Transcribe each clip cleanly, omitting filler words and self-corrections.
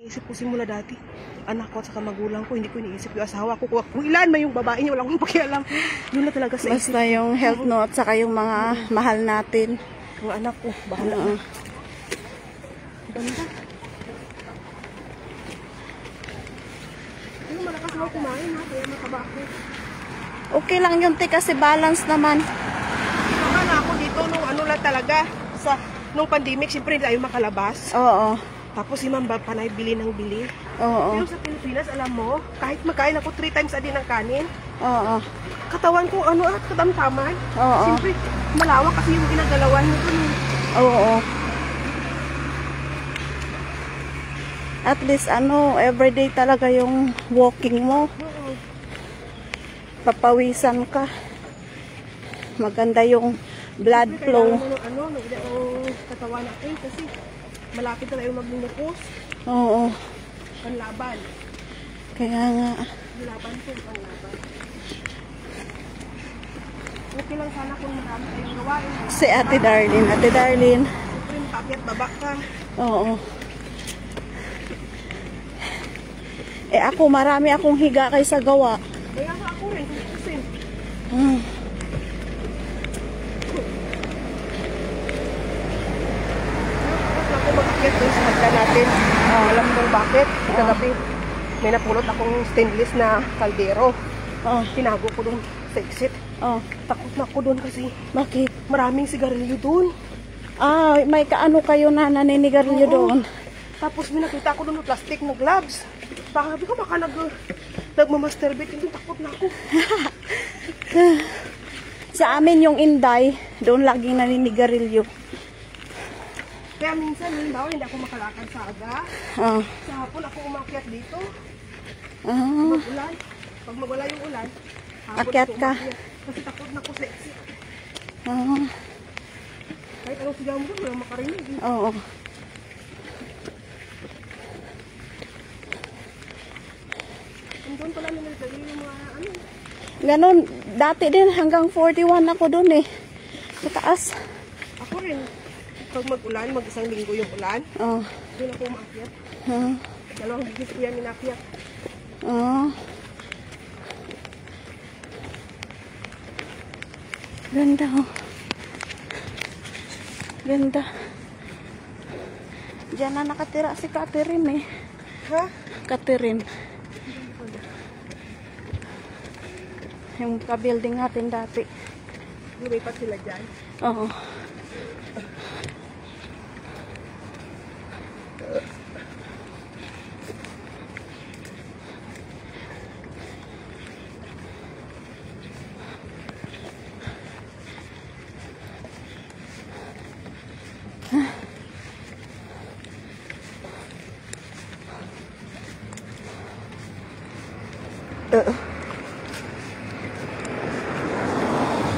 Isip ko simula dati, anak ko at saka magulang ko, hindi ko iniisip yung asawa ko. Kung ilan man yung babae niya, wala akong pakialam. Yun na talaga sa isip. Basta yung health no at saka yung mga mahal natin. Yung anak ko, bahala na. Ganda. Yung malakas mo kumain ha, kaya mataba ako. Okay lang yun, te, kasi balance naman. Saka na ako dito nung ano lang talaga, nung pandemic, siyempre hindi tayo makalabas. Oo. Tapos si Ma'am panay bili ng bili. Oo. Pero sa Pilipinas, alam mo, kahit magkain ako 3 times a day ng kanin, Oo. katawan ko ano at katamtaman. Oo. Siyempre, malawak kasi yung ginagalawan mo dun. Oo. At least ano, everyday talaga yung walking mo. Papawisan ka. Maganda yung blood flow. Kailangan mo ng katawan natin kasi malapit na tayo maglulukos. Oo. Panlaban. Kaya nga. Laban po, panlaban. Okay lang sana kung marami tayong gawain. Si Ate Darlene. Ate Darlene. Siyempre, makakyat baba ka. Oo. Eh ako, marami akong higa kaysa gawa. Kaya nga ako rin, kasi. Ako makakyat doon sa hagdan natin. Alam mo bakit? Kagabi, may napulot akong stainless na kaldero. Tinago ko doon sa exit. Takot na ako doon kasi. Bakit? Maraming sigarilyo doon. May kaano kayo na naninigarilyo doon? Tapos may nakita ko doon ng plastic na gloves. Sabi ko baka nagmamasturbate. Hindi, takot na ako. Sa amin yung Inday, doon laging naninigarilyo. Kaya minsan, halimbawa, hindi ako makalakad sa aga. Sa hapon ako umakyat dito. Mag-ulan. Pag magwala yung ulan, akyat ka. Kasi takot na ako sa exit. Kahit anong sigaw mo, walang makarinig. Oo. Doon pala nilagay yung mga ano. Ganon, dati din hanggang 41 ako doon eh. Sa taas. Ako rin. Pag mag-ulan, mag-isang linggo yung ulan. Doon ako umakyat. Dalawang bigis ko yan inakyat. Ganda oh. Ganda. Diyan na nakatira si Catherine eh. Ha? Catherine. Yung ka-building natin dati. Lumipat sila dyan. Oo.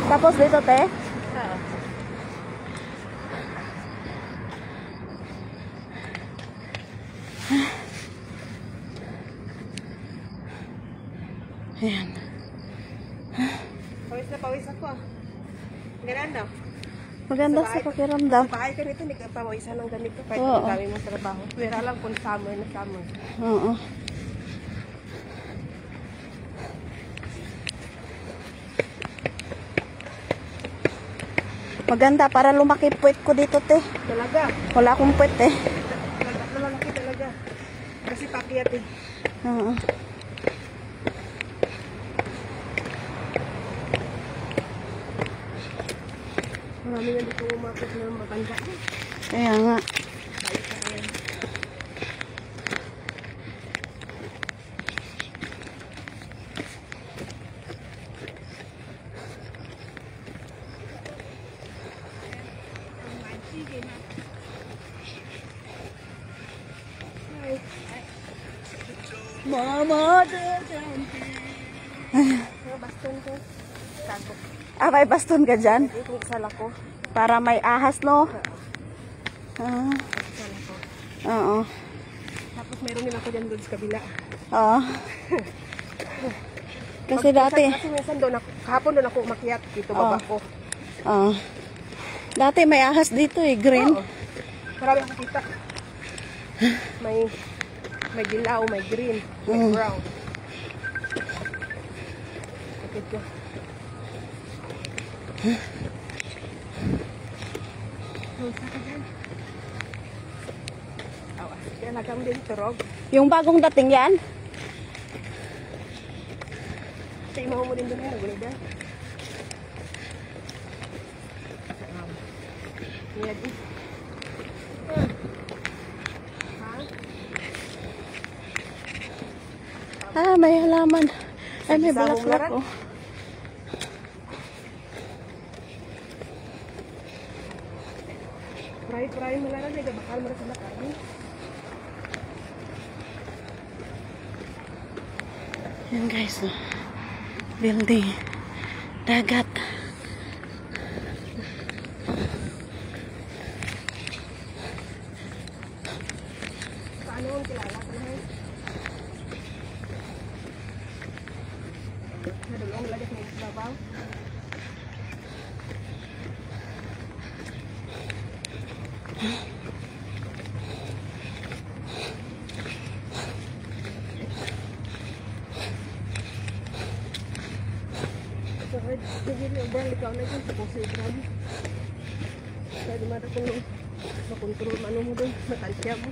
Tapos dito, te? Oo. Ayan. Pawis na pawis ako ah. Ganda. Maganda sa pakiramdam. Sa bahay ka nito, hindi ka pawisan ng ganito. Kahit Oo. ang dami mong trabaho. Pero alam kung summer na summer. Oo. Maganda para lumaki puwet ko dito, te. Talaga. Wala akong puwet, eh. Lalaki talaga. Kasi pakyat eh. Oo. Marami nga dito umakit na matanda. Kaya nga. Mama, Baston ko. Tago. may baston ka dyan? Itong sala ko. Para may ahas, no? Sala ko. Oo. Tapos meron din ako dyan doon sa kabila. Oo. Kasi dati. Kasi minsan doon ako, kahapon doon ako umakyat. Dito baba ko. Oo. Dati may ahas dito eh, green. Oo. Marami akong kita. May May dilaw, may green, may brown. Okay, ito. Awas, kaya lagam din turog. Yung bagong dating yan? Sa imaw mo din doon na nagulidan. Yan. May halaman. Ay, may Sabong bulaklak, laran. oh. Pray mo lang na bakal mo na sila kami. Yan guys, oh. Building. Dagat. Paano ang kilala ko na? Nadulong lagi sa mga babaw. Sige, obral ikaw na dyan. Puso ibral. Kaya dumada ko nung makontrol ano mo doon. Matansya mo.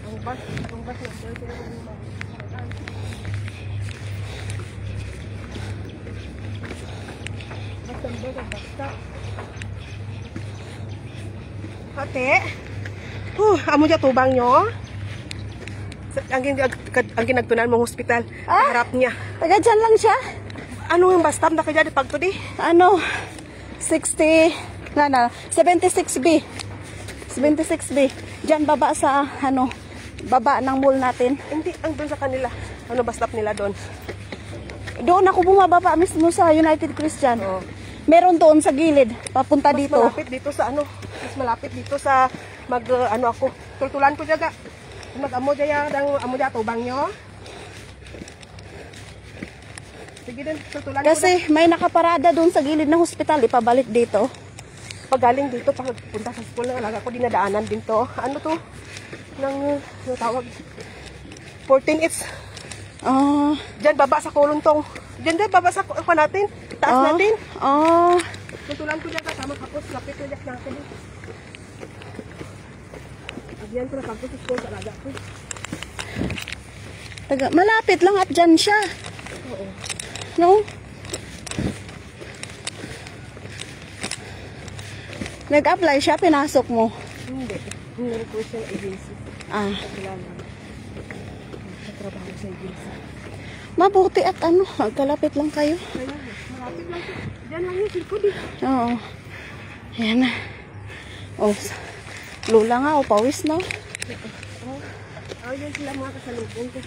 Ang bus na sir, kaya kung ate, amo dyan tubang nyo. Ang ginagtunan mong hospital, harap niya. Taga dyan lang siya? Ano yung bus stop na kaya di pagtudi? Ano? 60, 76B. 76B. Dyan baba sa, baba ng mall natin. Hindi, ang doon sa kanila. Ano bus stop nila doon? Doon ako bumababa mismo sa United Christian. Oo. Meron doon sa gilid, papunta dito. Mas malapit dito sa mas malapit dito sa ako. Tultulan ko jaga. Mag-amo dyan, amo dyan tubang nyo. Sige din, tultulan ko. Kasi may nakaparada doon sa gilid ng hospital, ipabalik dito. Pag galing dito, pag punta sa school ng alaga ko, dinadaanan din to. Ano to? Nang tawag? 14 Diyan baba sa kuluntong. Diyan baba sa natin. Taas natin. Tutulan ko dyan kasama kapos. Lapit ko dyan natin. Diyan ko na kapos sa school sa alaga ko. Malapit lang at dyan siya. Oo. No? Nag-apply siya, pinasok mo. Hindi. Hindi ko siya agency. Kakilala. Trabaho sa agency. Mabuti at magkalapit lang kayo. Kaya, malapit lang. Diyan lang yung silko di. Oo. Ayan na. Lula nga, pawis na. Yan sila mga kasalubong ko.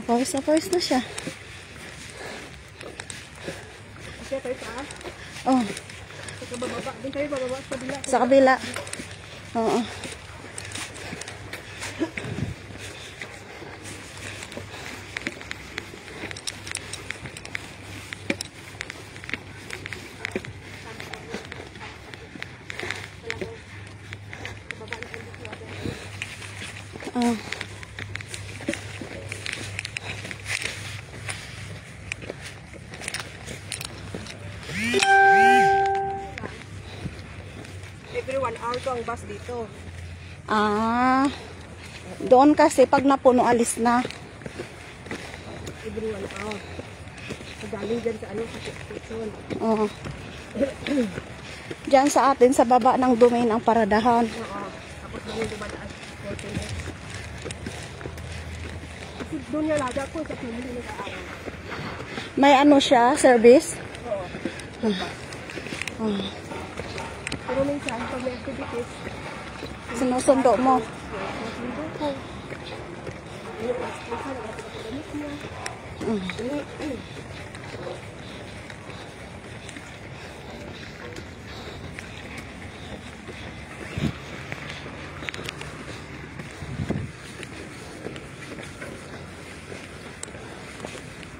Pawis na siya. Okay, tayo taas. Sa bababa. Doon tayo bababa sa kabila. Sa kabila. Oo. Every 1 hour to ang bus dito. Doon kasi pag napuno, alis na. Every 1 hour. Galing dyan sa sa station. Oo. Diyan sa atin, sa baba ng domain ang paradahan. Oo. Tapos doon dumadaan. 14 Kasi doon yung laga ko sa pili ng araw. May siya, service? Oo. Pero minsan, pag may activities, Sinusundo mo. sinusundo ko. Minsan, damit niya.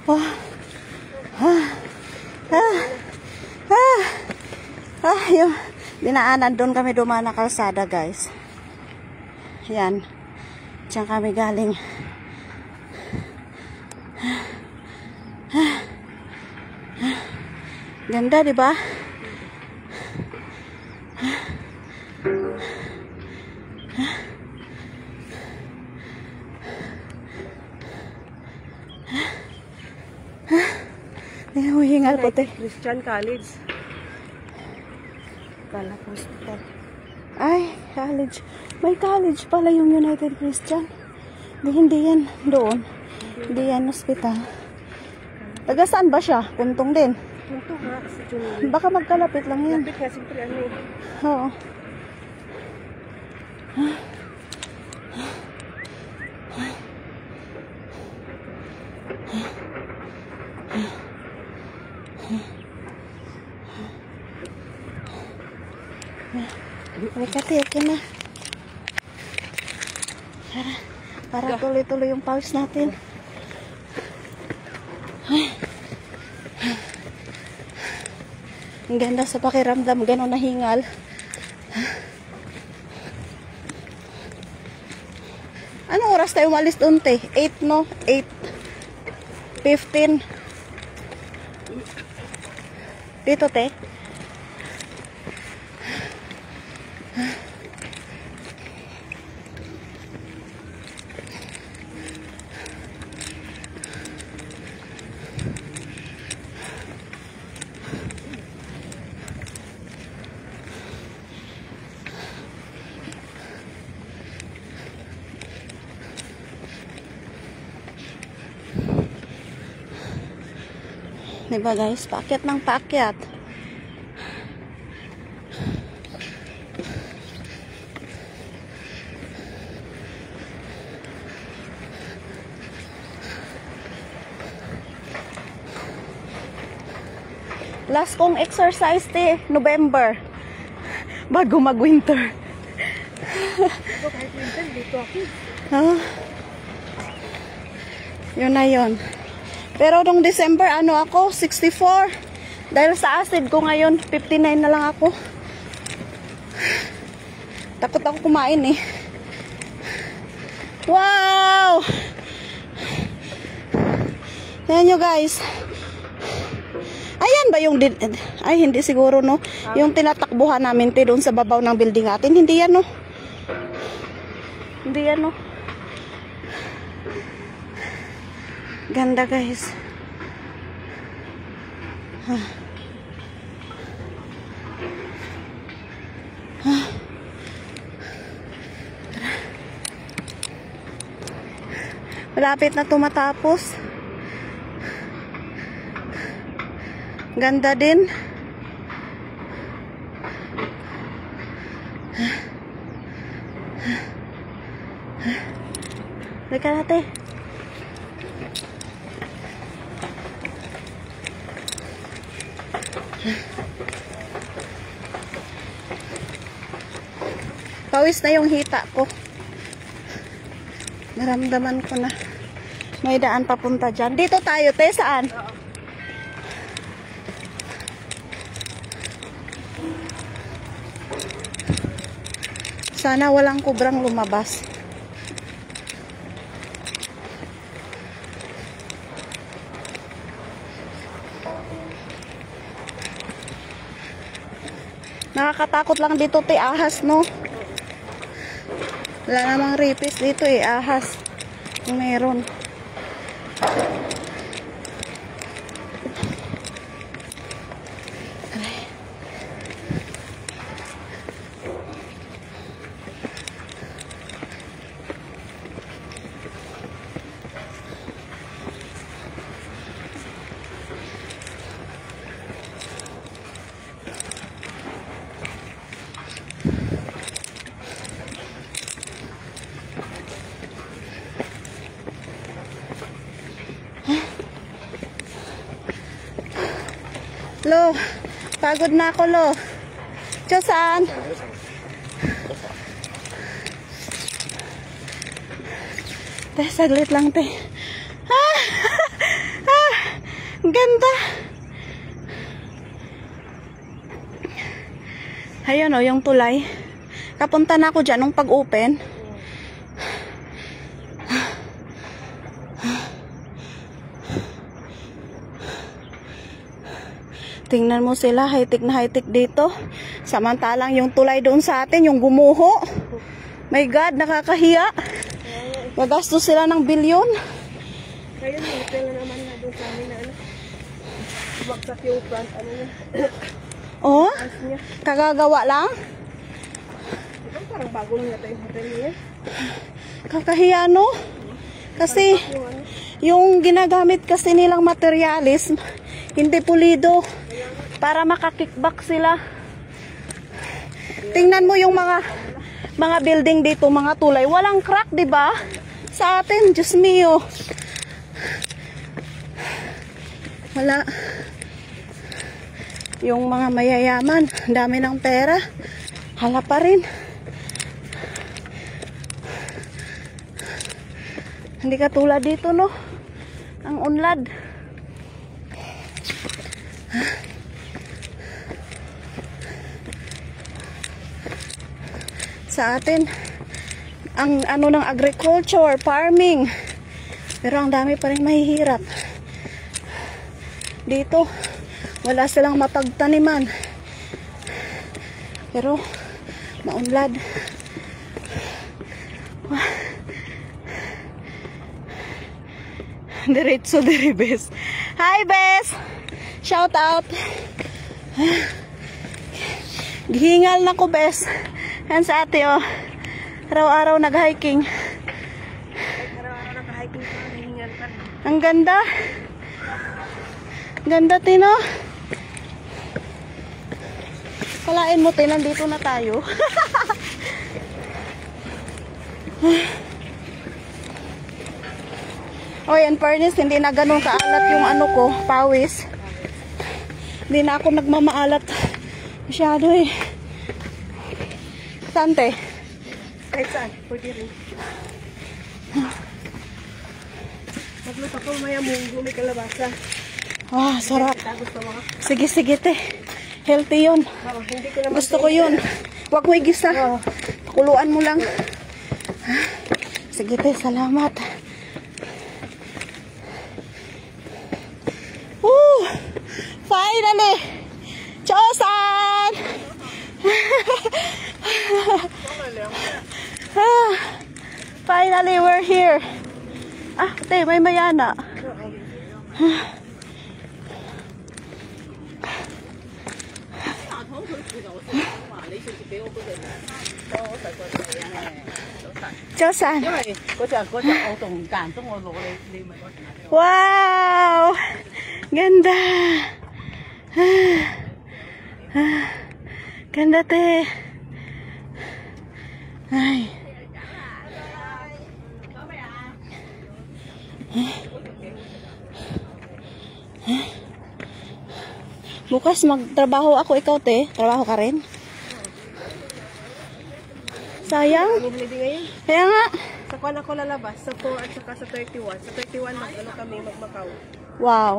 Oh. Yung dinaanan doon kami dumaan na kalsada, guys. Yan. Diyan kami galing. Ganda, di ba? Hingal ko, te. Christian College. Kala ko hospital. Ay, college. May college pala yung United Christian. Hindi yan doon. Hindi yan hospital. Taga saan ba siya? Puntong din. Punto nga sa Junili. Baka magkalapit lang yan. Lapit nga, siyempre ano eh. Oo. Kati, okay na. Para tuloy-tuloy yung pulse natin. Ang ganda sa pakiramdam, gano'n nahingal. Anong oras tayo umalis doon, te? 8, no? 8:15. Dito, te? Diba guys, paakyat ng paakyat. Last kong exercise, November. Bago mag-winter. Kahit minsan dito ako. Huh? Yun na yun. Pero nung December, ano ako, 64. Dahil sa acid ko ngayon, 59 na lang ako. Takot ako kumain eh. Wow! Yan nyo guys. Ayan ba yung... Ay, hindi siguro, no? Yung tinatakbuhan namin, doon sa babaw ng building natin. Hindi yan, no? Hindi yan, no? Ganda guys. Malapit na tumatapos. Ganda din. Halika natin. Pawis na yung hita ko. Naramdaman ko na may daan papunta dyan. Dito tayo, te. Saan? Sana walang kubrang lumabas. Nakakatakot lang dito, te. Ahas, no? Wala namang ripis dito eh, ahas. Meron. Lo, pagod na ako, Lo. Tiyo, saan? Te, saglit lang, te. Ah! Ah! Ang ganda. Ayun o, yung tulay. Kapunta na ako dyan nung pag-open. Tingnan mo sila, high-tech na high-tech dito. Samantalang yung tulay doon sa atin, yung gumuho. My God, nakakahiya. Magastos sila ng bilyon. Kaya yung hotel na naman na doon sa amin na ano. Baksak yung front, ano yun. Oh, House niya. kagagawa lang. Diba, parang bago lang yata yung hotel niya. Kakahiya, no? Kasi, Yung ano. yung ginagamit kasi nilang materialis, hindi pulido. Para makakickback sila. Tingnan mo yung mga building dito, mga tulay. Walang crack, di ba? Sa atin, Diyos mio. Wala. Yung mga mayayaman, dami ng pera. Hala pa rin. Hindi katulad dito, no? Ang unlad. Sa atin, ang ano ng agriculture, farming. Pero ang dami pa rin mahihirap. Dito, wala silang mapagtaniman. Pero, maunlad. Diretso, diri, Bes. Hi, Bes! Shout out! Gihingal na ko, Bes. Yan sa ate, oh. Araw-araw nag-hiking. Araw-araw naka-hiking pa, hihingal pa. Ang ganda. Ganda, Tino. Kalain mo, Tino, nandito na tayo. Oy, in fairness, hindi na ganun kaalat yung ano ko, pawis. Hindi na ako nagmamaalat. Masyado eh. Sante? Kahit saan, pwede rin. Magluto ko maya munggo, may kalabasa. Ah, sarap. Gusto mo ka? Sige, sige, te. Healthy yun. Oo, hindi ko naman. Gusto ko yun. Huwag mo igisa. Pakuluan mo lang. Sige, te. Salamat. Woo! Finally! Chosan! Finally, we're here. Ah, te, may mayana. Chosan. Wow! Ganda! Ganda, te. Ay. Bukas magtrabaho ako, ikaw, te. Trabaho ka rin? Sayang. Hindi ngayon. Kaya nga. Sa kwan ako lalabas, sa 4 at saka sa 31. Sa 31, mag-ano kami, mag-Macau. Wow.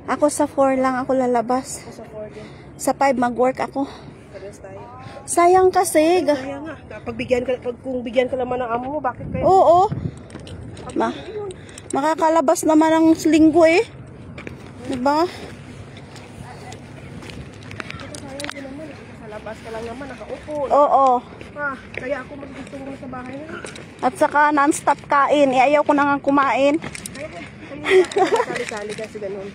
Ako sa 4 lang ako lalabas. Sa 4 din. Sa 5 mag-work ako. Pares tayo. Sayang kasi. Kaya nga, kung bigyan ka naman ng amo mo, bakit kayo? Oo. Makakalabas naman ng linggo eh. Diba? Sayang din naman, sa labas ka lang naman, nakaupo. Oo. Kaya ako maggusto mo sa bahay na. At saka non-stop kain. Ayaw ko na nga kumain. Kaya sali-sali kasi ganun.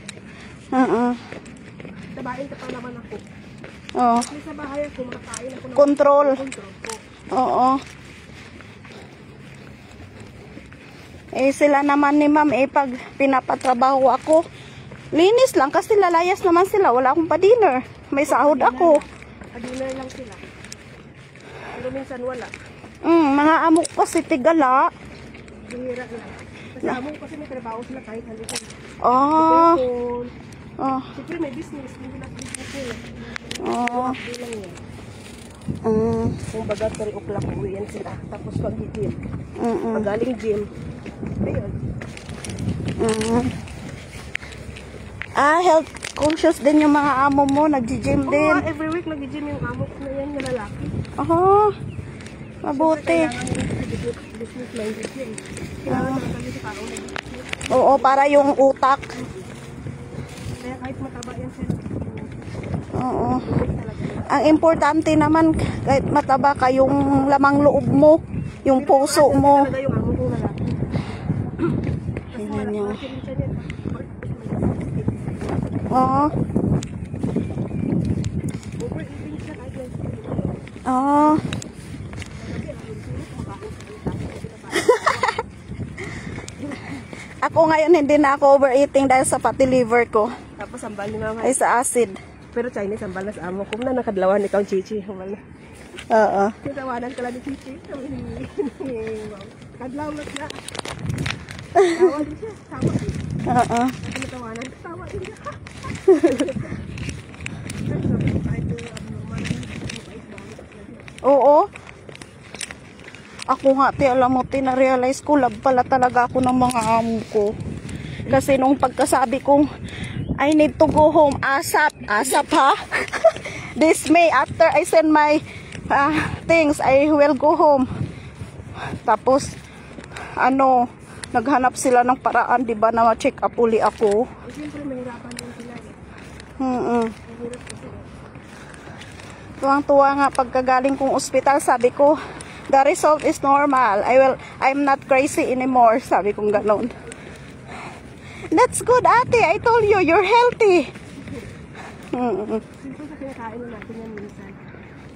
Sabahin ka pa naman ako. Oo. Sa bahay ako, makakain ako ng Control. control ko. Oo. Eh sila naman ni ma'am, pag pinapatrabaho ako, linis lang kasi lalayas naman sila. Wala akong pa-dinner. May sahod ako. Dinner lang sila. Pero minsan wala. Mga amok kasi tigala. Bihira lang. Kasi amo kasi may trabaho sila kahit halika. Oh. Siyempre may business. Hindi lang business nila. Oh. Hindi lang yan. Kung baga 3 o'clock uwi yan sila. Tapos mag-gym. Magaling gym. Ayun. Health conscious din yung mga amo mo, nag-gym din. Every week nag-gym yung amo ko na yan, yung lalaki. Mabuti. Business minded yun. Kailangan makakali sa tao na business. Oo, para yung utak. Kaya kahit mataba yan sila. Oo. Ang importante naman, kahit mataba ka, yung lamang loob mo, yung puso mo. Talaga yung amo ko lalaki. Tingnan nyo. Oo. Overeating siya kahit lang. Oo. Ako ngayon hindi na ako overeating dahil sa pati liver ko. Tapos sambal ni mama. Ay sa acid. Pero Chinese sambal na sa amo ko na nakadlawan ikaw chichi. Sambal na. Oo. Tawanan ka lang ni chichi. Kadlaw na siya. Tawa din siya. Tawa din. Oo. Tawanan. Tawa din siya. Oo. Ako nga, alam mo, na-realize ko, love pala talaga ako ng mga amo ko. Kasi nung pagkasabi kong, I need to go home, asap ha? This May, after I send my things, I will go home. Tapos, naghanap sila ng paraan, di ba, na ma-check up uli ako. Siyempre, mahirapan din sila Tuwang-tuwa nga pagkagaling kong ospital, sabi ko, the result is normal. I'm not crazy anymore. Sabi kong ganon. That's good, ate. I told you, you're healthy. Siyempre sa kinakain na natin yan minsan.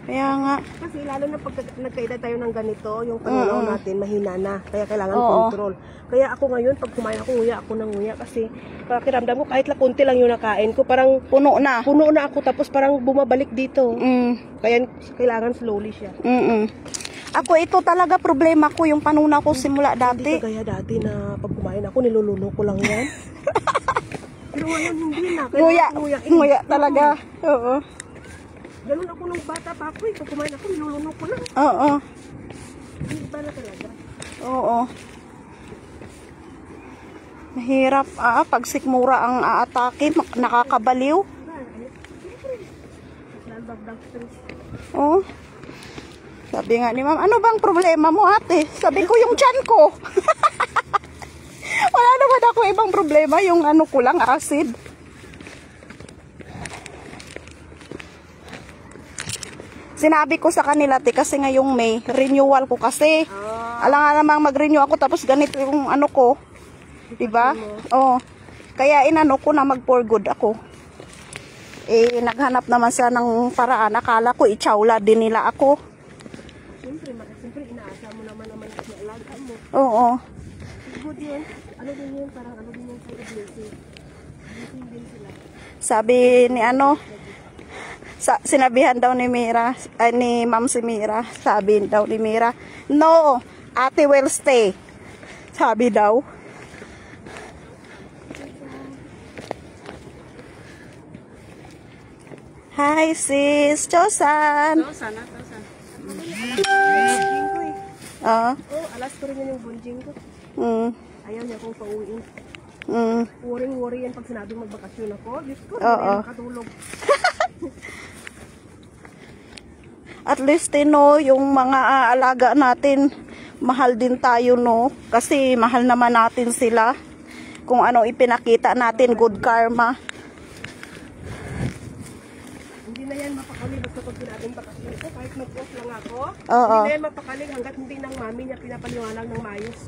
Kaya nga. Kasi lalo na pag nagkaedad tayo ng ganito, yung panulaw natin mahina na. Kaya kailangan control. Kaya ako ngayon, pag kumain ako, nguya ako ng nguya. Kasi pakiramdam ko, kahit konti lang yung nakain ko, parang puno na ako. Tapos parang bumabalik dito. Kaya kailangan slowly siya. Ako, ito talaga problema ko, yung panuna ko simula dati. Hindi kagaya dati na pag kumain ako, niluluno ko lang yan. Pero ngayon hindi na. Nguya talaga. Oo. Ganun ako nung bata pa ako. Pag kumain ako, niluluno ko lang. Oo. Hindi ba na talaga? Oo. Mahirap pag sikmura ang aatake, nakakabaliw. Oo. Sabi nga ni ma'am, ano bang problema mo ate? Sabi ko yung tiyan ko. Wala naman ako ibang problema, yung ko lang, acid. Sinabi ko sa kanila, kasi ngayong May, renewal ko kasi. Alam nga namang mag-renew ako, tapos ganito yung ko. Diba? Oo. Kaya ko na mag-for good ako. Naghanap naman siya ng paraan. Akala ko, i-chawla din nila ako. Siyempre, inaasa mo naman kasi alaga mo. Oo. Good yun. Ano din yun? Parang ano din yun sa blessing. Blessing din sila. Sabi ni sinabihan daw ni Mira, ni Ma'am si Mira, sabi daw ni Mira, no, ate will stay. Sabi daw. Hi sis, Chosan. Chosan. Alas ko rin yun yung bunjing ko. Ayaw niya akong pauwiin. Worry yan pag sinabing magbakasyon ako. Diyos ko, hindi na makatulog. At least, yung mga alaga natin, mahal din tayo, no? Kasi mahal naman natin sila. Kung ano ipinakita natin, good karma. Hindi na yan mapakali basta pag sinabing bakasyon ko. Kahit mag-off lang ako, hindi na yan mapakali hanggat hindi ng mami niya pinapaliwanag ng mayos.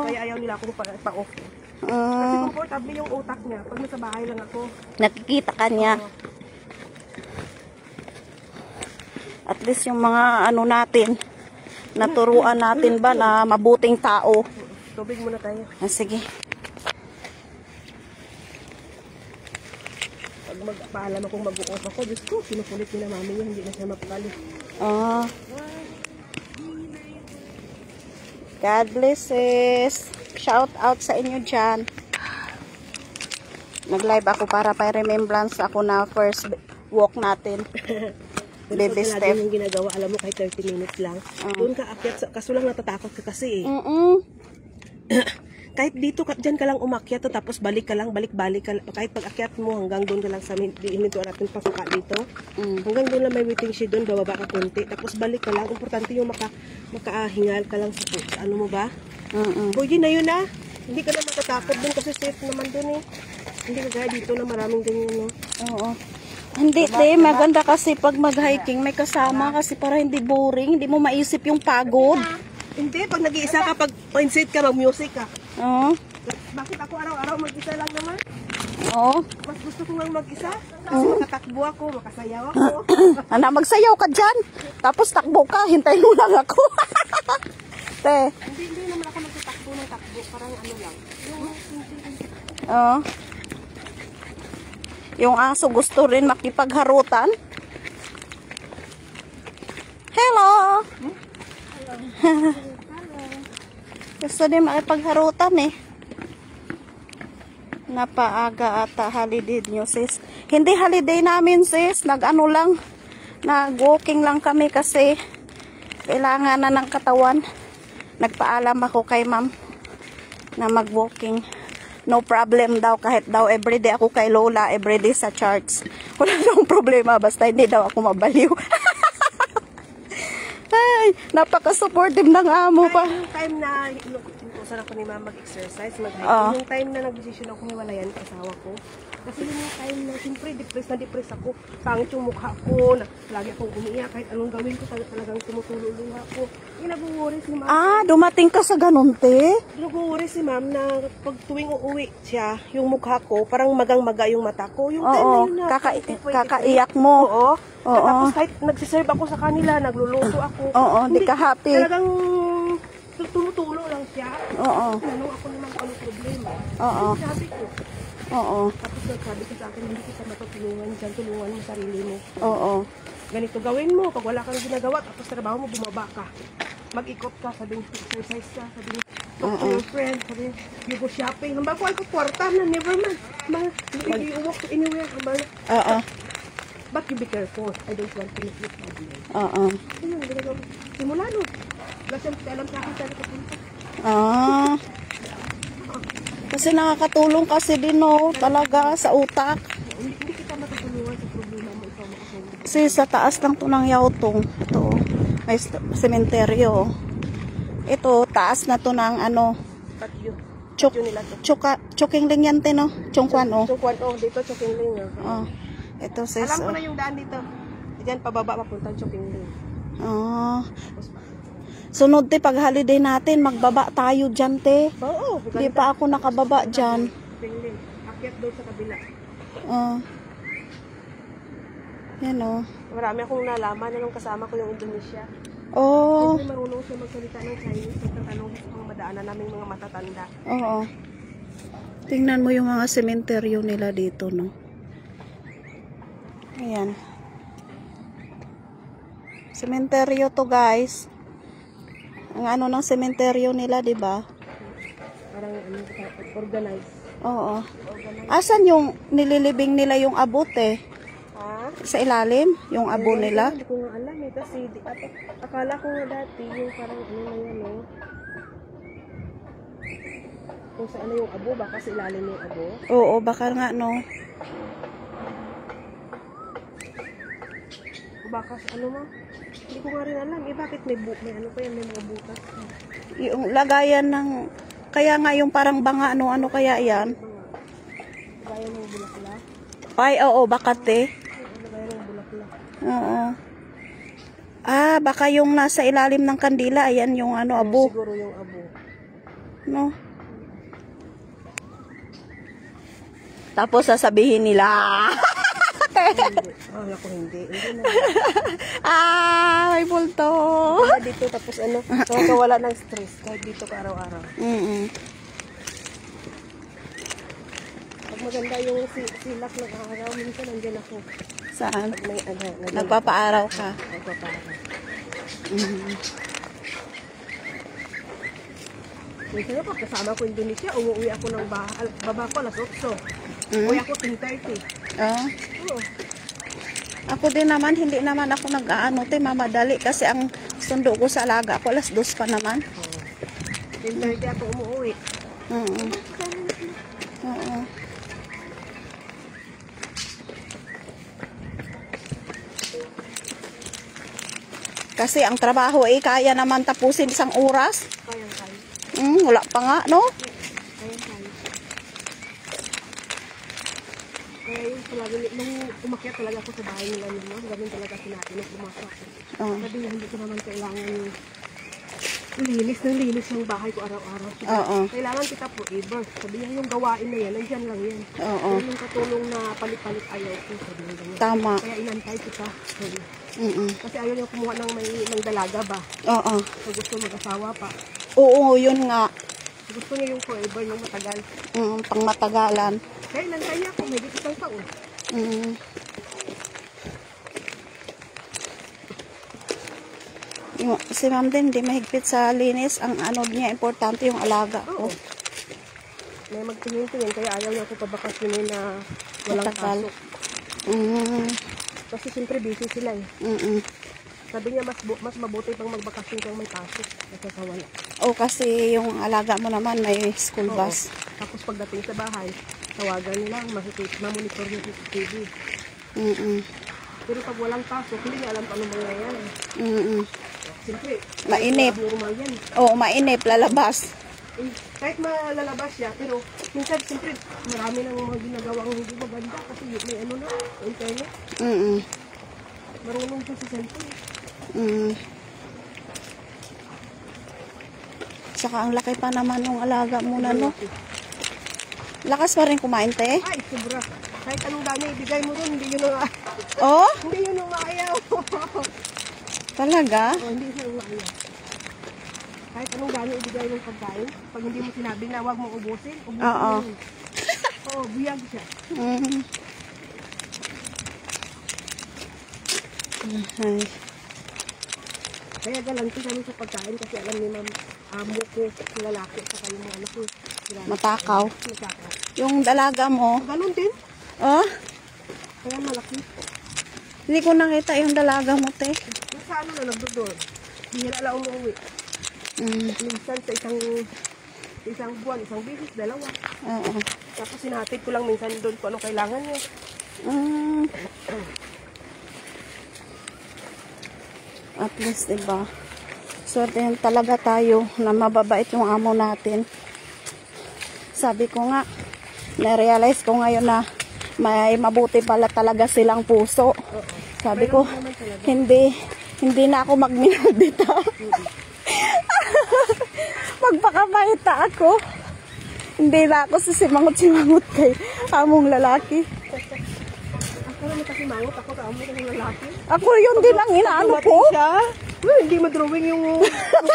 Kaya ayaw nila akong pa-off. Kasi comfortable yung utak niya. Pag nasa bahay lang ako, nakikita ka niya. At least yung mga natin, naturuan natin ba na mabuting tao. Tubig muna tayo. Sige. Pag magpaalam akong mag-uot ako, Diyos ko, pinupulit nila mami niya, hindi na siya mapakali. God bless sis. Shout out sa inyo dyan. Nag-live ako para pa remembrance ako na first walk natin. Pero Baby pag step. lagi yung ginagawa, alam mo, kahit 30 minutes lang. Doon ka akyat, kaso lang natatakot ka kasi eh. Kahit dito, dyan ka lang umakyat, tapos balik ka lang, balik-balik ka lang. Kahit pag akyat mo, hanggang doon ka lang sa hininto natin pasuka dito. Hanggang doon lang may waiting shed doon, bababa ka konti. Tapos balik ka lang. Importante yung makahingal ka lang sa ano mo ba? Pwede na yun ah. Hindi ka na matatakot doon kasi safe naman doon eh. Hindi ka gaya dito na maraming ganyan no. Oo. Hindi, maganda kasi pag mag-hiking may kasama kasi para hindi boring, hindi mo maisip yung pagod. Hindi, pag nag-iisa ka, pag mindset ka, mag-music ka. Oo. Bakit ako araw-araw mag-isa lang naman? Oo. Mas gusto ko lang mag-isa. Kasi makatakbo ako, makasayaw ako. Ana, magsayaw ka dyan. Tapos takbo ka, hintayin mo lang ako. Te. Hindi naman ako nagtatakbo ng takbo. Parang ano lang. Oo. Yung aso gusto rin makipagharutan. Hello! Gusto din makipagharutan eh. Napaaga ata holiday nyo sis. Hindi holiday namin sis. Nag-ano lang. Nag-walking lang kami kasi kailangan na ng katawan. Nagpaalam ako kay ma'am na mag-walking. No problem daw kahit daw everyday ako kay Lola, everyday sa charts. Wala nang problema basta hindi daw ako mabaliw. Ay, napaka-supportive ng amo pa. Yung time na inuusan ako ni mama mag-exercise, mag-hiking, yung time na nag-decision ako hiwalayan yung asawa ko. Kasi yung time na, siyempre, depressed ako. Pangit yung mukha ko, lagi akong umiiyak, kahit anong gawin ko, talagang tumutulo luha ko. Yung nag-worry si ma'am. Ah, dumating ka sa ganun, te? Nag-worry si ma'am na pag tuwing uuwi siya, yung mukha ko, parang magang-maga yung mata ko. Yung time na Oo, yun na, kakaiyak mo. Oo. Oo. Tapos kahit nagsiserve ako sa kanila, nagluluto ako. Oo, di ka happy. Talagang tumutulo lang siya. Oo. Tinanong ako naman kung ano problema. Oo. Sabi ko. Oo. Tapos nagsabi ko sa akin, hindi kita matutulungan dyan, tulungan mo sarili mo. Oo. Ganito gawin mo, pag wala kang ginagawa, tapos trabaho mo, bumaba ka. Mag-ikot ka, sabihin, exercise ka, sabihin, talk to your friend, sabihin, you go shopping. Hamba ko ay kwarta na, never man. You walk to anywhere, hamba. Oo. But you be careful. I don't want to make you problem. Oo. Ayun, ginagawa. Simula no. Wala siyang alam sa akin saan nakapunta. Ah. Kasi nakakatulong kasi din no, talaga sa utak. Hindi kita matutulungan sa problema mo, ikaw makasulong. Kasi sa taas lang to ng Yautong. Ito, may sementeryo. Ito, taas na to ng ano, Patyo. chuk, Patyo nila to. chuking lang yan, no? Chungkwan, oh. Chungkwan, dito, Chokingling. Oh. Ito, sis, Alam ko oh. na yung daan dito. Diyan, pababa, papunta Chokingling. Oh. Sunod, te, pag holiday natin, magbaba tayo dyan, te. Oo. Hindi pa ako nakababa dyan. Chokingling. Akyat doon sa kabila. Oh. Yan, oh. Marami akong nalaman na nung kasama ko yung Indonesia. Oh. Kasi marunong siya magsalita ng Chinese. Nagtatanong sa mga madaanan naming mga matatanda. Oo. Tingnan mo yung mga sementeryo nila dito, no? Ayan. Sementeryo to, guys. Ang ano ng sementeryo nila, di ba? Parang ano, organized. Oo. Asan yung nililibing nila yung abot, eh? Ha? Sa ilalim? Yung abo nila? Hindi ko nga alam eh. Kasi akala ko nga dati yung parang ano na yan eh. Kung saan na yung abo, baka sa ilalim yung abo. Oo, baka nga, no? O baka sa ano mo? Hindi ko nga rin alam eh. Bakit may ano pa yan, may mga butas. Yung lagayan ng... Kaya nga yung parang banga, ano kaya yan? Lagayan ng bulaklak. Ay, oo, baka, te. Lagayan ng bulaklak. Oo. Ah, baka yung nasa ilalim ng kandila, ayan yung ano, abo. Siguro yung abo. No? Tapos sasabihin nila, Hindi. Ako hindi. Hindi na. may multo. Kaya dito tapos ano, nakakawala ng stress kahit dito ka araw-araw. Pag maganda yung silak ng araw, minsan nandiyan ako. Saan? Pag may ano, Nagpapaaraw ka. nagpapaaraw. Minsan ako, kasama ko Indonesia, umuwi ako ng baba ko, alas 8. Uwi ako 10:30. Ah? Oo. Ako din naman, hindi naman ako nag-aano, te, mamadali. Kasi ang sundo ko sa alaga ko, 2:00 pa naman. 10:30 ako umuwi. Oo. Oo. Kasi ang trabaho kaya naman tapusin isang oras. Kaya. Wala pa nga, no? Kaya. Kaya yung talaga, nung umakyat talaga ako sa bahay nila naman, ganun talaga sinabi nung pumasok. Sabi niya, hindi ko naman kailangan yung linis yung bahay ko araw-araw. Oo. Kailangan kita forever. Sabi niya, yung gawain na yan, nandyan lang yan. Oo. Yung katulong na palit-palit ayaw ko. Sabi niya ganyan. Tama. Kaya inantay kita. Sabi. Mm-mm. Kasi ayaw niya kumuha ng dalaga ba? Oo. So gusto mag-asawa pa. Oo, yun nga. Gusto niya yung forever, yung matagal. Pang matagalan. Kaya inantay niya ako, may isang taon. Si ma'am din, di mahigpit sa linis. Ang ano niya, importante yung alaga ko. Oo. May magtingin-tingin, kaya ayaw niya ako pabakasyonin na walang Matagal. pasok. Kasi siyempre busy sila eh. Sabi niya, mas mabuti pang magbakasyon kang may pasok. Kasi sa wala. Kasi yung alaga mo naman may school Oo. bus. Tapos pagdating sa bahay, tawagan nila, mamonitor niya sa TV. Pero pag walang pasok, hindi niya alam paano mangyayari. Siyempre, Mainip. normal yan. Oo, mainip, lalabas. Kahit malalabas siya, pero minsan siyempre marami nang mga ginagawang hindi maganda kasi may ano na, internet. Marunong siya sa cellphone. Saka ang laki pa naman ng alaga mo na, no? Lakas pa rin kumain, te? Ay, sobra. Kahit anong dami ibigay mo ron, hindi yun ang Oh? hindi yun ang maayaw. Talaga? Hindi yun ang maayaw. Kahit anong dami ibigay ng pagkain, pag hindi mo sinabi na huwag mo ubusin, ubusin Oo. mo yun. Oo, buyag siya. Ay. Kaya galanti kami sa pagkain kasi alam ni ma'am, amo ko, lalaki, sa kayo mga anak ko. Matakaw. Matakaw. Yung dalaga mo, Ganon din. oh? Kaya malaki. Hindi ko nakita yung dalaga mo, te. Nasa ano na nagdodor. Bihira lang umuwi. Minsan sa isang buwan, isang bisis, dalawa. Oo. Tapos sinatid ko lang minsan doon kung ano kailangan niya. At least, diba? Swerte talaga tayo na mababait yung amo natin. Sabi ko nga, na-realize ko ngayon na may mabuti pala talaga silang puso. Sabi ko, hindi na ako magminaldita. Magpakabaita ako. Hindi na ako sisimangot-simangot kay among lalaki. Ako naman kasi mangot ako sa amo ng lalaki. Ako yun din ang inaano ko. Hindi madrawing yung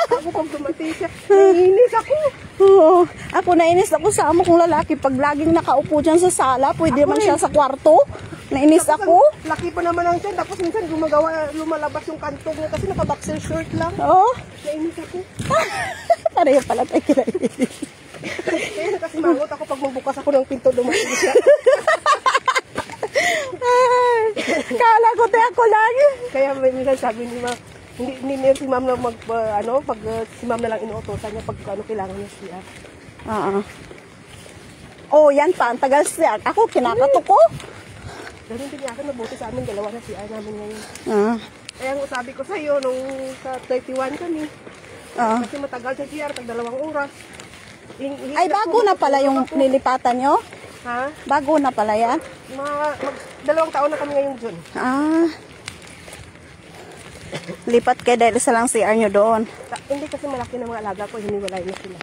ako pag dumating siya. Naiinis ako. Oo. Ako nainis ako sa amo kong lalaki. Pag laging nakaupo dyan sa sala, pwede man siya sa kwarto. Nainis ako. Laki pa naman ang tiyan. Tapos minsan lumalabas yung kantong niya kasi naka-boxer shirt lang. Oo. Nainis ako. Pareho pala tayo kinainis. Kaya kasi mangot ako pag magbukas ako ng pinto dumating siya. Kala ko tayo ako lagi. Kaya minsan sabi ni ma'am, hindi niya si ma'am na pag si ma'am na lang inuutosan niya pag ano kailangan niya siya. Oo. Oh, yan pa. Ang tagal siya. Ako, kinakatok ko. Ganun din niya ako, nabuti sa amin, dalawa na siya namin ngayon. Kaya ang sabi ko sa'yo, nung sa 31 kami, kasi matagal sa CR, tag 2 oras. Ay, bago na pala yung nilipatan nyo? Ha? Bago na pala yan? 2 taon na kami ngayon dyan. Lipat kayo dahil isa lang CR nyo doon. Hindi kasi malaki na mga alaga ko, hiniwalay na sila.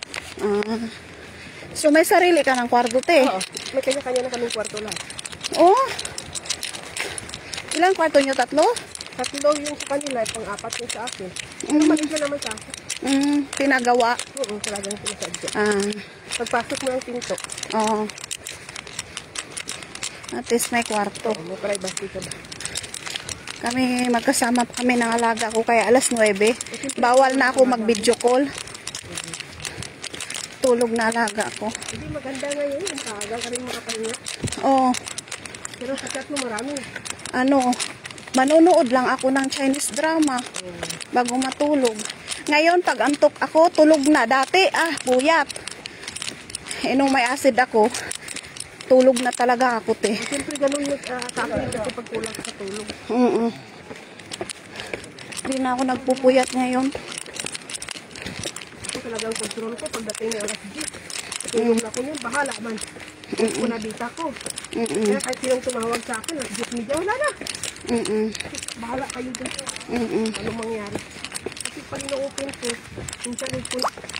So may sarili ka ng kwarto, te? Oo, may kanya-kanya na kaming kwarto lang. Oh. Ilang kwarto nyo? 3? 3 yung sa kanila, pang-4 yung sa akin. Pero maliit na naman sa akin. Pinagawa. Oo, talagang pinasadya. Pagpasok mo ang pinto. Oo. At least may kwarto. May privacy ka ba? Kami, magkasama pa kami ng alaga ko kaya alas 9. Bawal na ako mag-video call. Tulog na alaga ko. Hindi maganda ngayon, ang kaaga ka rin makapahinga. Oo. Pero sa chat mo marami. Ano? Manonood lang ako ng Chinese drama bago matulog. Ngayon, pag antok ako, tulog na. Dati, buyat. Nung may acid ako, tulog na talaga ako, te. Siyempre, ganun sa akin kasi pag kulang sa tulog. Hindi na ako nagpupuyat ngayon. Ito talagang control ko pagdating na alas 10. Tulog na ko yun, bahala man. Kung nabita ko. Kaya kahit sinong tumawag sa akin, alas 10 media, wala na. Bahala kayo dito. Anong mangyari? Kasi pag ino-open ko, minsan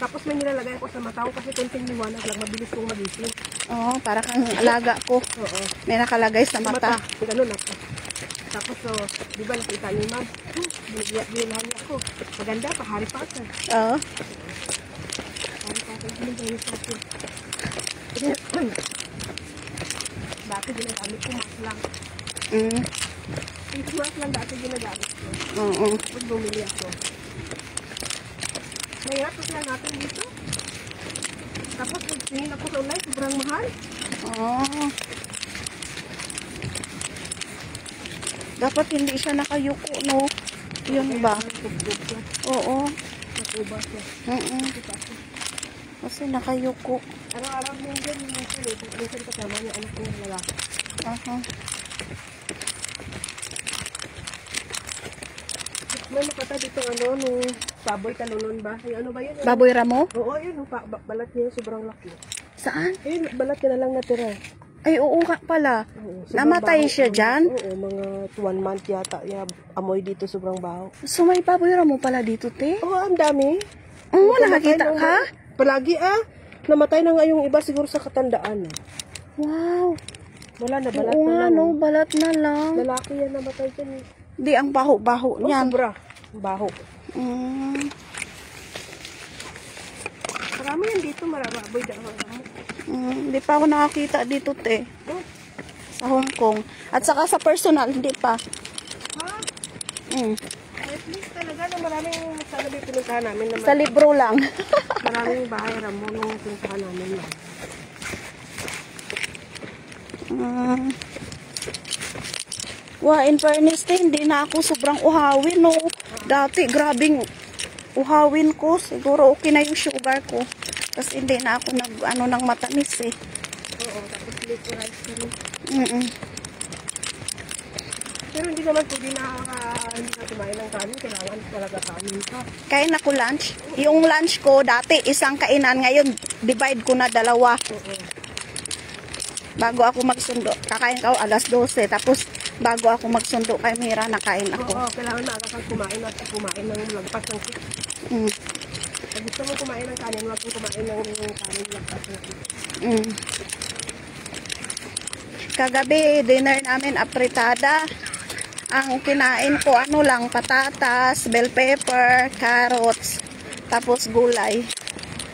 tapos may nilalagay ako sa mata ko kasi konting liwanag lang, mabilis kong magising. Oo, para kang alaga ko. Oo. May nakalagay sa mata. Ganun ako. Tapos, di ba nakita niyo, ma'am? Binilahan niya ako. Maganda, pahari pa ka. Oo. Pahari pa ka. Hindi niya sa akin. Dati ginagamit ko, mas lang. Yung mas lang dati ginagamit ko. Oo. Pag bumili ako. Mahirap kasi lang natin dito. Tapos, nagtingin ako sa online, sobrang mahal. Oo. Dapat hindi siya nakayuko, no? Yun ba? Oo. Nakuba siya. Kasi nakayuko. Araw-araw mo yun, minsan kasama niya anak ko yung lalaki. May makata dito nung baboy talunon ba? Ay, ano ba yun? Baboy ramo? Oo, yun. Balat niya sobrang laki. Saan? Ayun, balat niya na lang natira. Ay, oo nga pala. Oo, Namatay baho, siya dyan? Oo, mga 1 month yata. Amoy dito sobrang baho. So, may baboy ramo pala dito, te? Oo, ang dami. Oo, nakakita ka? Palagi namatay na nga yung iba siguro sa katandaan. Wow. Wala na, balat Oo na nga, lang. no? Balat na lang. Lalaki yan namatay dyan eh. Di, ang baho-baho Oh, niyan. sobra. Baho. Marami yan dito, baboy damo. Hindi pa ako nakakita dito, te. Oh. Sa Hong Kong. At saka sa personal, hindi pa. Ha? At least talaga na maraming sana may pinuntahan namin naman. Sa libro lang. Maraming bahay ramo nung pinuntahan namin yan. In fairness, te, hindi na ako sobrang uhawin, no? Dati, grabing uhawin ko. Siguro okay na yung sugar ko. Kasi hindi na ako ng matamis, eh. Oo, tapos little rice ka rin. Pero hindi naman pwede hindi na kumain ng kanin. Kailangan talaga kanin ka. Kain ako lunch. Yung lunch ko, dati isang kainan. Ngayon, divide ko na 2. Bago ako magsundo. Kakain ko alas 12. Tapos, bago ako magsundo kay Mira, nakain ako. Oo, kailangan maaga kang kumain at kumain ng lagpas ng cake. Pag gusto mo kumain ng kanin, huwag kang kumain ng kanin lagpas ng cake. Kagabi, dinner namin apritada. Ang kinain ko, patatas, bell pepper, carrots, tapos gulay.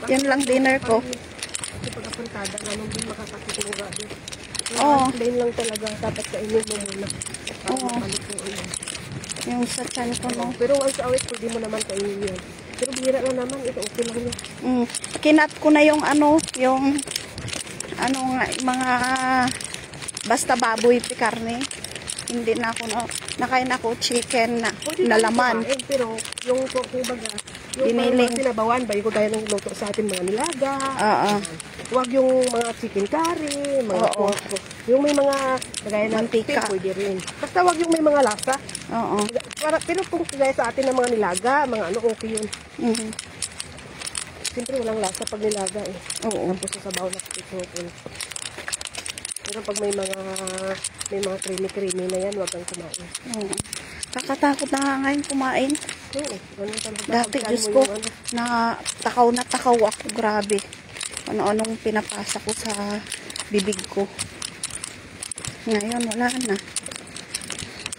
Yun lang dinner ko. Kasi pag apuntada, ganun din makakakit mo gabi. Oo. Plain lang talaga, dapat kainin mo muna. Oo. Yung sa tiyan ko, no? Pero once a week, pwede mo naman kainin yan. Pero bihira lang naman, ito okay lang yan. Kinat ko na yung mga basta baboy pikarne. Hindi na ako nakain ako chicken na laman. Kumain, pero yung kumbaga, yung Biniling. mga sinabawan ba, yung gaya ng luto sa atin mga nilaga. Huwag yung mga chicken curry, mga pork. Yung may mga gaya ng mantika, pwede rin. Basta huwag yung may mga lasa. Pero kung gaya sa atin ng mga nilaga, mga okay yun. Siyempre walang lasa pag nilaga eh. Tapos sa sabaw na kapit. Pero pag may mga creamy na yan, huwag kang kumain. Kakatakot na nga ngayon kumain. Oo, ganun talaga. Dati, Diyos ko, takaw ako. Grabe. Ano-anong pinapasa ko sa bibig ko. Ngayon, wala na.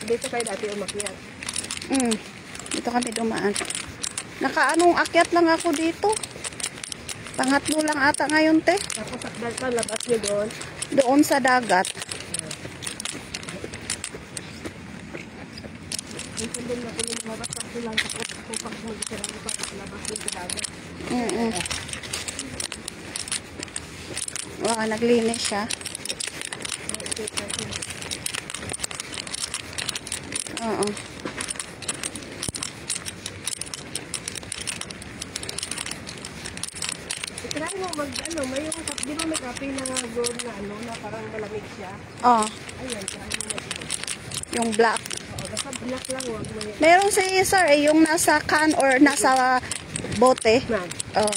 Dito kayo dati umakyat. Dito kami dumaan. Akyat lang ako dito. Pangatlo lang ata ngayon, te. Tapos sakdal ka, labas nyo doon. Doon sa dagat. Minsan din ako yung labas kasi lang ako pag mag-isarang ko sa labas nyo sa dagat. Wow, naglinis siya. Oo. Try mo mag, ano, may yung, di ba may kape na gold na, ano, na parang malamig siya? Oh, Ayan, try mo na ito. yung black. Oo, basta black lang, wag mo yan. Meron si sir yung nasa can or nasa bote. Na, Oh,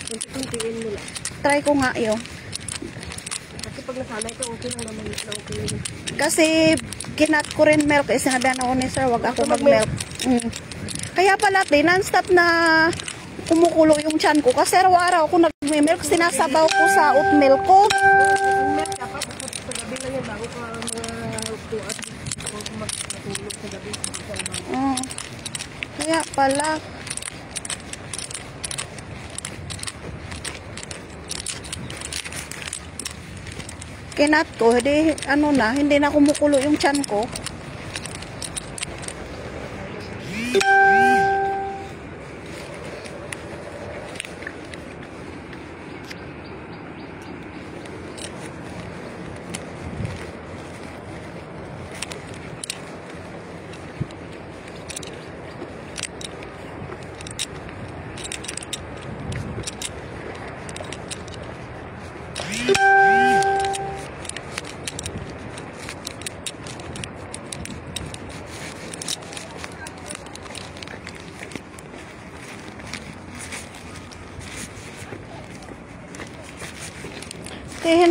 kunti-kuntiin mo lang. try ko nga yun. Kasi pag nasanay ka, okay lang naman, okay lang. Kasi kinat ko rin milk. Sinabihan ako ni sir, wag ako mag-milk. Kaya pala, non-stop na kumukulo yung tiyan ko. Kasi araw-araw ako nag-milk, sinasabaw ko sa oat milk ko. Ang milk, dapat sa gabi lang yan, bago ka mga tuat, bago ka matulog sa gabi. Kaya pala. Kinat ko, hindi na kumukulo yung tiyan ko.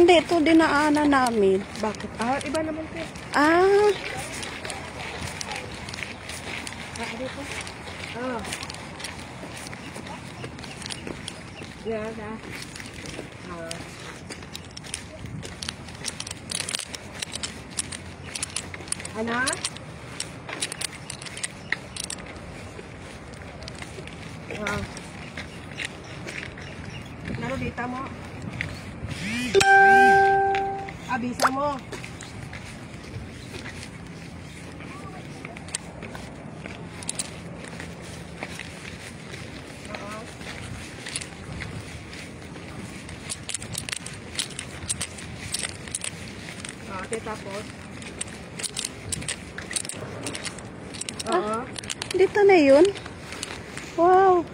Hindi ito dinaanan namin. Bakit? Iba naman ko. Ah, Dito. Yan, Ana? Lalo dita mo. Abisa mo. Ate, tapos. dito na yun. Wow.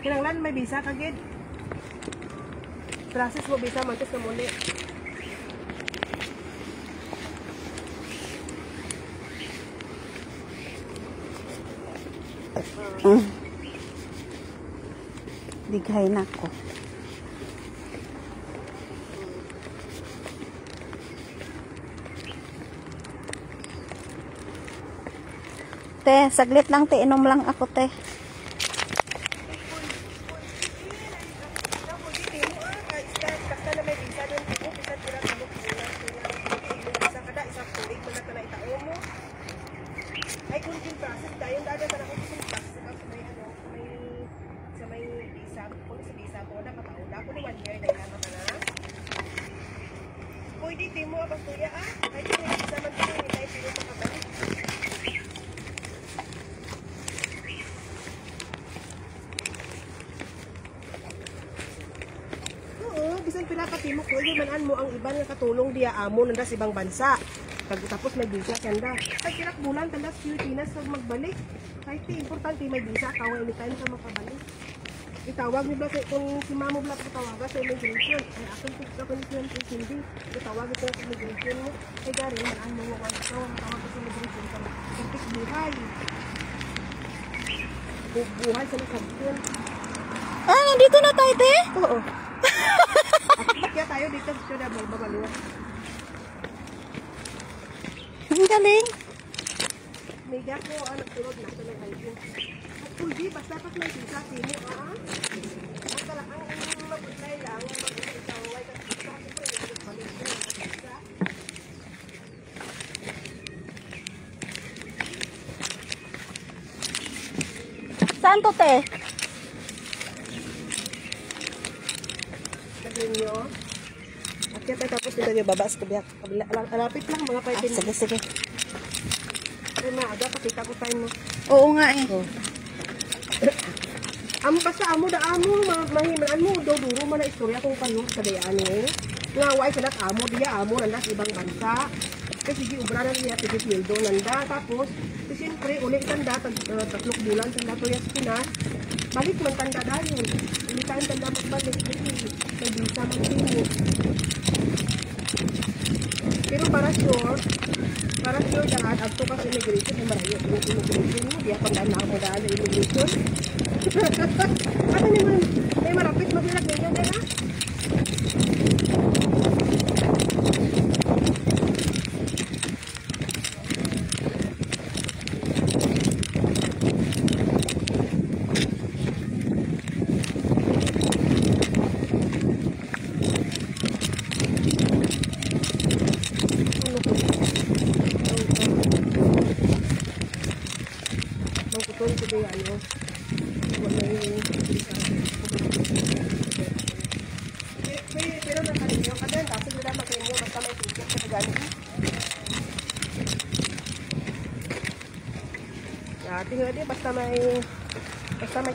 Kinanglan may bisa kagid. Process mo bisa mantis ka muli. Dighay na ko. Te, saglit lang te, inom lang ako te. Pwede timo abang kuya ay timo sa man tayo ni tayo timo makabalik. Oo, bisan pinapatimo ko manan mo ang iban nga katulong diya amo nanda sa ibang bansa. Tapos may visa sanda. Ay kirak bulan tanda sa Pilipinas pag magbalik. Kahit importante may visa ka anytime ka makabalik. Itawag nila kung si Mamo Black itawaga sa immigration. Ay akin ko hindi. Itawag ito sa immigration mo. Ay gari, manaan mo nga tawag sa immigration ka. Kapit buhay. Buhay sa nakabit. Ah, nandito na tayo, te? Oo. At kaya tayo dito sa Ciudad Balbaluan. Ang galing. Media ko, anak tulog na ito ng kayo. At pwede, basta dapat may visa timo, Ang mag-apply lang, mag-itawag at ito kasi balik visa. Saan to, te? Nagling nyo. At kaya tayo tapos dito yung baba sa kabiyak. Alapit lang, mga 5 minutes. Sige, sige. Ay, maaga, pakita ko tayo mo. Oo nga eh. Basta amo da amo, mahiman mo, do duro man na istorya kung kanong kadayaan eh. Ngaway sa amo, diya amo, nanda sa ibang bansa. Kasi di ubra na niya, tigit-mildo nanda. Tapos, siyempre, ulit tanda, tatlong bulan, tanda to yung Pinas. Balik man tanda dahil. Ulitan tanda magbalik. May bisa magtingo. Pero para sure, dahan, agto ka sa immigration, ay marayo yung immigration mo. Di ako daan na ako daan na immigration. Ano naman, may marapit maglalagay niyo din ha? Pero nakarinyo ka din, tapos nila mag-renew basta may ticket sa kagani. Tingnan din, basta may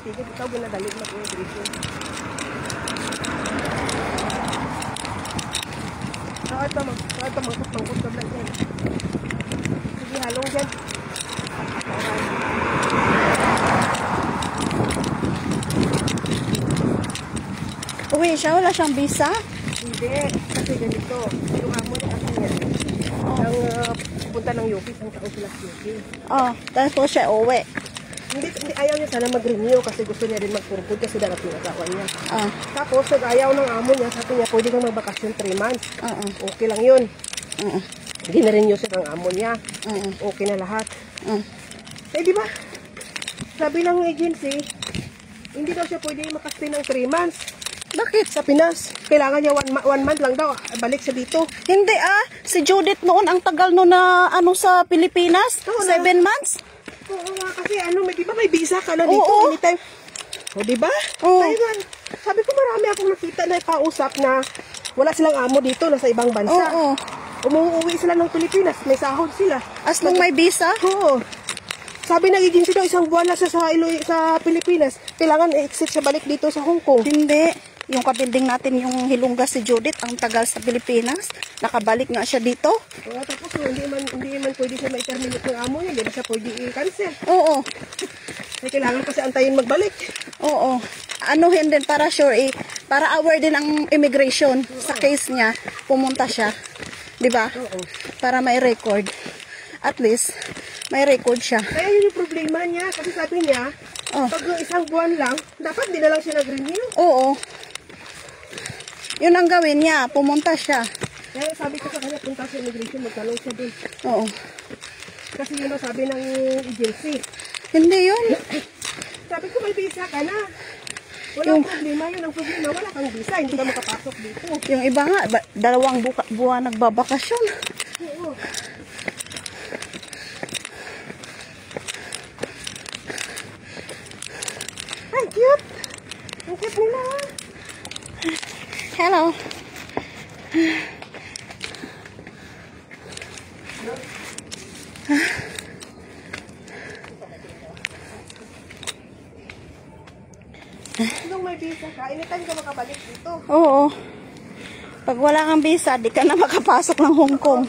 ticket, ikaw ginadalig mag-immigration. Ito mangkot ka lang yan. Sige, halong dyan. Uwi siya, wala siyang visa? Hindi, kasi ganito. Yung amo niya kasi niya. Ang punta ng UP, isang taon sila sa UP. Tapos siya uwi. Hindi, ayaw niya sana mag-renew kasi gusto niya rin mag-purpod kasi darating na kawan niya. Tapos, nag-ayaw ng amo niya, sabi niya, pwede kang magbakasyon 3 months. Okay lang yun. Hindi na renew siya ng amo niya. Okay na lahat. Eh, di ba? Sabi ng agency, hindi daw siya pwede makastay ng 3 months. Bakit? Sa Pinas. Kailangan niya 1 month lang daw. Balik siya dito. Hindi si Judith noon ang tagal no na sa Pilipinas. 7 months. Oo nga kasi di ba may visa ka na dito anytime. O di ba? Taiwan. Sabi ko marami akong nakita na kausap na wala silang amo dito, nasa ibang bansa. Umuwi sila ng Pilipinas, may sahod sila. As long may visa? Oo. Sabi ng agency daw, 1 buwan na sa Pilipinas. Kailangan i-exit siya balik dito sa Hong Kong. Hindi. Yung kabilding natin, yung Hilongga si Judith, ang tagal sa Pilipinas. Nakabalik nga siya dito. Tapos hindi man pwede siya ma-terminate ng amo niya. Hindi siya pwede i-cancel. Kailangan kasi antayin magbalik. Anuhin din para sure para aware din ang immigration sa case niya. Pumunta siya. Diba? Para may record. At least, may record siya. Kaya yun yung problema niya. Kasi sabi niya, pag 1 buwan lang, dapat di na lang siya nag-renew. Yun ang gawin niya. Pumunta siya. Kaya sabi ko sa kanya, punta sa immigration, magtanong siya dun. Kasi yun ang sabi ng agency. Hindi yun. Sabi ko, may visa ka na. Walang problema yun. Ang problema, wala kang visa. Hindi ka makapasok dito. Yung iba nga, 2 buwan nagbabakasyon. Ay, cute! Ang cute nila. Hello. Nung may visa ka, anytime ka makabalik dito. Pag wala kang visa, di ka na makapasok ng Hong Kong.